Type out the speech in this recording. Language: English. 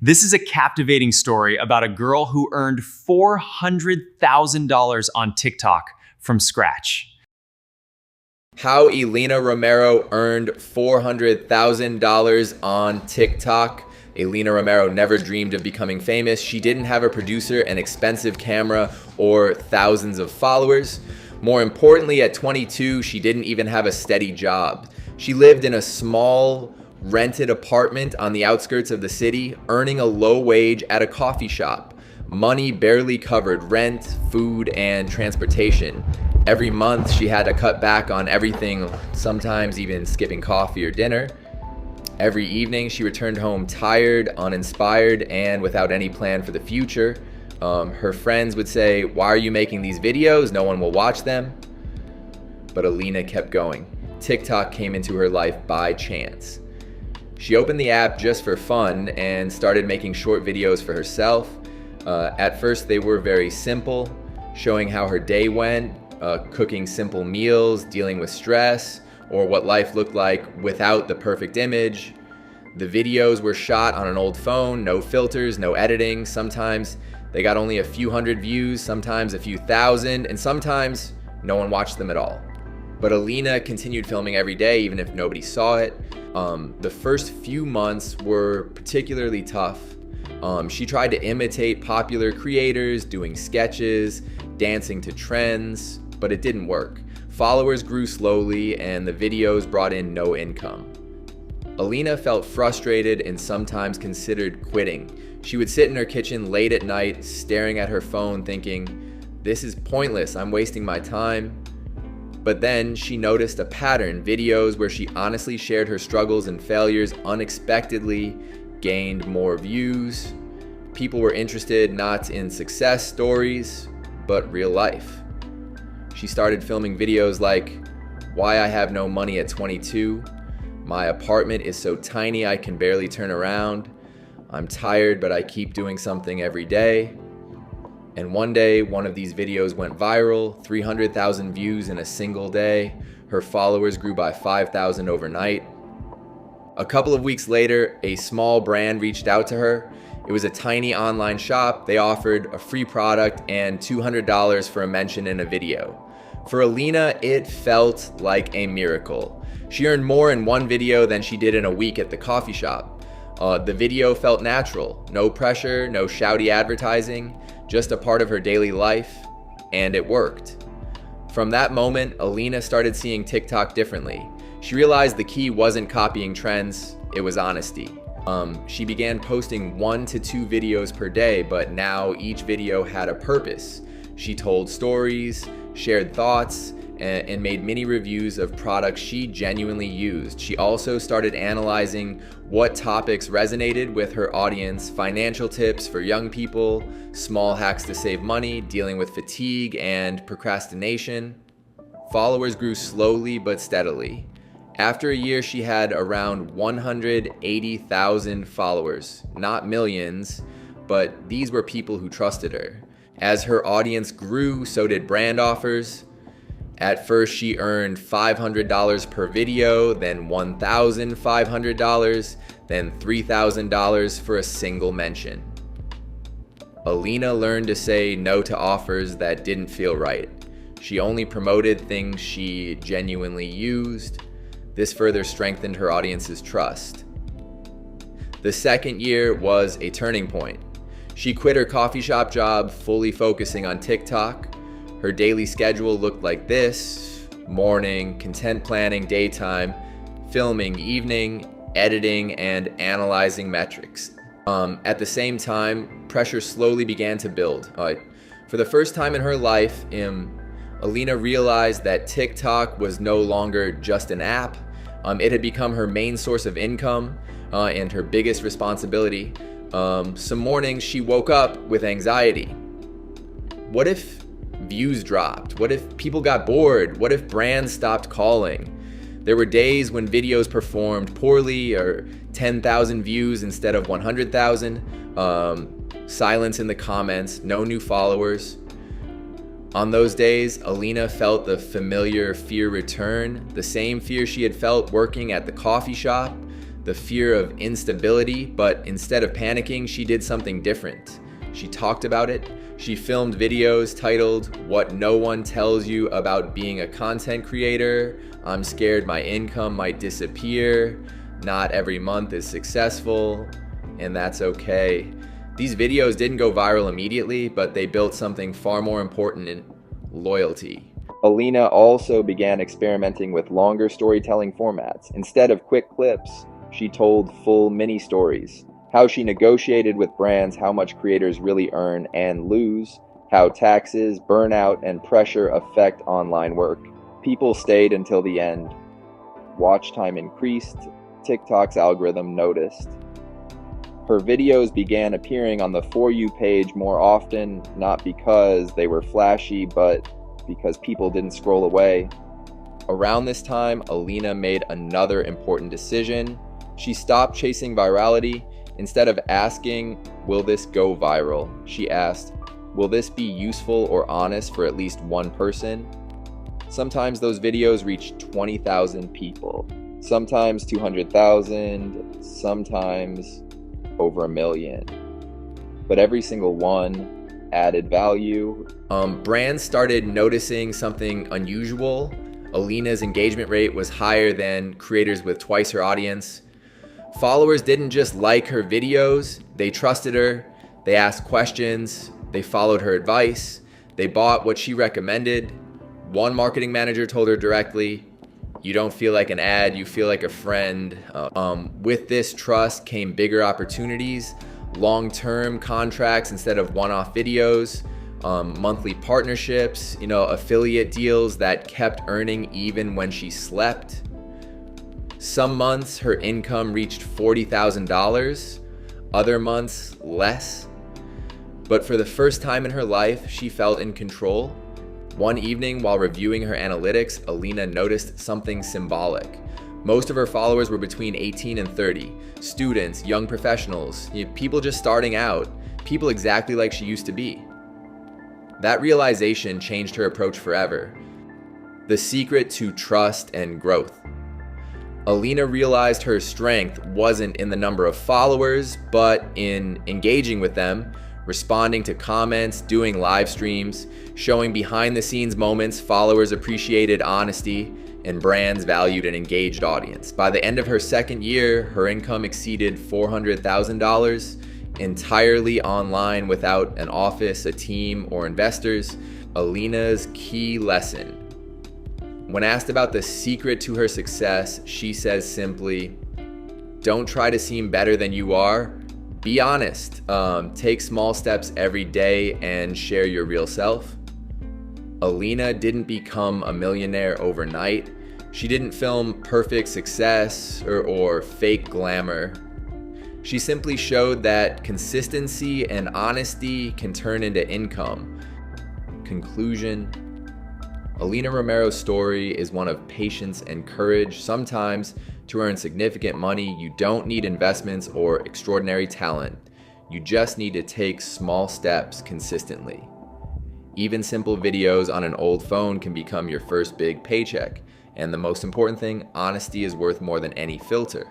This is a captivating story about a girl who earned $400,000 on TikTok from scratch. How Elena Romero earned $400,000 on TikTok. Elena Romero never dreamed of becoming famous. She didn't have a producer, an expensive camera, or thousands of followers. More importantly, at 22, she didn't even have a steady job. She lived in a small, rented apartment on the outskirts of the city, earning a low wage at a coffee shop. Money barely covered rent, food, and transportation. Every month, she had to cut back on everything, sometimes even skipping coffee or dinner. Every evening, she returned home tired, uninspired, and without any plan for the future. Her friends would say, "Why are you making these videos? No one will watch them." But Elena kept going. TikTok came into her life by chance. She opened the app just for fun and started making short videos for herself. At first, they were very simple, showing how her day went, cooking simple meals, dealing with stress, or what life looked like without the perfect image. The videos were shot on an old phone, no filters, no editing. Sometimes they got only a few hundred views, sometimes a few thousand, and sometimes no one watched them at all. But Elena continued filming every day, even if nobody saw it. The first few months were particularly tough. She tried to imitate popular creators, doing sketches, dancing to trends, but it didn't work. Followers grew slowly and the videos brought in no income. Elena felt frustrated and sometimes considered quitting. She would sit in her kitchen late at night, staring at her phone, thinking, "This is pointless, I'm wasting my time." But then she noticed a pattern. Videos where she honestly shared her struggles and failures unexpectedly gained more views. People were interested not in success stories, but real life. She started filming videos like, "Why I have no money at 22, my apartment is so tiny I can barely turn around, I'm tired but I keep doing something every day." And one day, one of these videos went viral, 300,000 views in a single day. Her followers grew by 5,000 overnight. A couple of weeks later, a small brand reached out to her. It was a tiny online shop. They offered a free product and $200 for a mention in a video. For Elena, it felt like a miracle. She earned more in one video than she did in a week at the coffee shop. The video felt natural, no pressure, no shouty advertising, just a part of her daily life, and it worked. From that moment, Elena started seeing TikTok differently. She realized the key wasn't copying trends, it was honesty. She began posting 1 to 2 videos per day, but now each video had a purpose. She told stories, shared thoughts, and made mini reviews of products she genuinely used. She also started analyzing what topics resonated with her audience: financial tips for young people, small hacks to save money, dealing with fatigue and procrastination. Followers grew slowly but steadily. After a year, she had around 180,000 followers. Not millions, but these were people who trusted her. As her audience grew, so did brand offers. At first, she earned $500 per video, then $1,500, then $3,000 for a single mention. Elena learned to say no to offers that didn't feel right. She only promoted things she genuinely used. This further strengthened her audience's trust. The second year was a turning point. She quit her coffee shop job, fully focusing on TikTok. Her daily schedule looked like this: morning, content planning, daytime, filming, evening, editing, and analyzing metrics. At the same time, pressure slowly began to build. For the first time in her life, Elena realized that TikTok was no longer just an app. It had become her main source of income and her biggest responsibility. Some mornings she woke up with anxiety. What if views dropped? What if people got bored? What if brands stopped calling? There were days when videos performed poorly, or 10,000 views instead of 100,000. Silence in the comments, no new followers. On those days, Elena felt the familiar fear return, the same fear she had felt working at the coffee shop, the fear of instability, but instead of panicking, she did something different. She talked about it. She filmed videos titled, "What No One Tells You About Being a Content Creator," "I'm Scared My Income Might Disappear," "Not Every Month is Successful," and "That's Okay." These videos didn't go viral immediately, but they built something far more important in loyalty. Alina also began experimenting with longer storytelling formats. Instead of quick clips, she told full mini stories. How she negotiated with brands, how much creators really earn and lose, how taxes, burnout, and pressure affect online work. People stayed until the end. Watch time increased. TikTok's algorithm noticed. Her videos began appearing on the For You page more often, not because they were flashy, but because people didn't scroll away. Around this time, Alina made another important decision. She stopped chasing virality. Instead of asking, "Will this go viral?" she asked, "Will this be useful or honest for at least one person?" Sometimes those videos reached 20,000 people, sometimes 200,000, sometimes over 1 million. But every single one added value. Brands started noticing something unusual. Alina's engagement rate was higher than creators with twice her audience. Followers didn't just like her videos, they trusted her, they asked questions, they followed her advice, they bought what she recommended. One marketing manager told her directly, "You don't feel like an ad, you feel like a friend." With this trust came bigger opportunities, long-term contracts instead of one-off videos, monthly partnerships, affiliate deals that kept earning even when she slept. Some months her income reached $40,000, other months less. But for the first time in her life, she felt in control. One evening while reviewing her analytics, Alina noticed something symbolic. Most of her followers were between 18 and 30, students, young professionals, people just starting out, people exactly like she used to be. That realization changed her approach forever. The secret to trust and growth. Alina realized her strength wasn't in the number of followers, but in engaging with them, responding to comments, doing live streams, showing behind the scenes moments. Followers appreciated honesty, and brands valued an engaged audience. By the end of her second year, her income exceeded $400,000, entirely online without an office, a team, or investors. Alina's key lesson. When asked about the secret to her success, she says simply, "Don't try to seem better than you are. Be honest. Take small steps every day and share your real self." Alina didn't become a millionaire overnight. She didn't film perfect success or fake glamour. She simply showed that consistency and honesty can turn into income. Conclusion. Alina Romero's story is one of patience and courage. Sometimes, to earn significant money, you don't need investments or extraordinary talent. You just need to take small steps consistently. Even simple videos on an old phone can become your first big paycheck. And the most important thing, honesty is worth more than any filter.